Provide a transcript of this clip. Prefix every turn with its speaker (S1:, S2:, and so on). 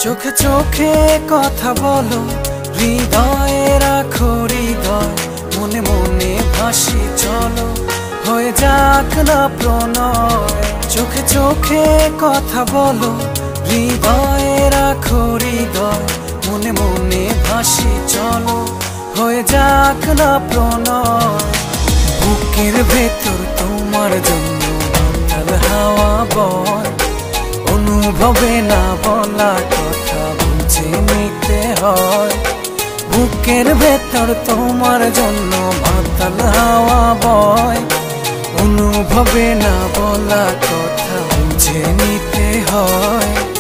S1: চোখে চোখে কথা বলো, হৃদয়ে রাখো হৃদয়, মনে মনে ভাসি চলো, হয়ে যাক না প্রণয়। চোখে চোখে কথা বলো, হৃদয়ে রাখো হৃদয়, মনে মনে ভাসি চলো, হয়ে যাক না প্রণয়। বুকের ভেতর তোমার জন্য মাতাল হাওয়া বয়, অনুভবে না বলা কথা বুঝে নিতে হয়। বুকের ভেতর তোমার জন্য মাতাল হাওয়া বয়, অনুভবে না বলা কথা বুঝে নিতে হয়।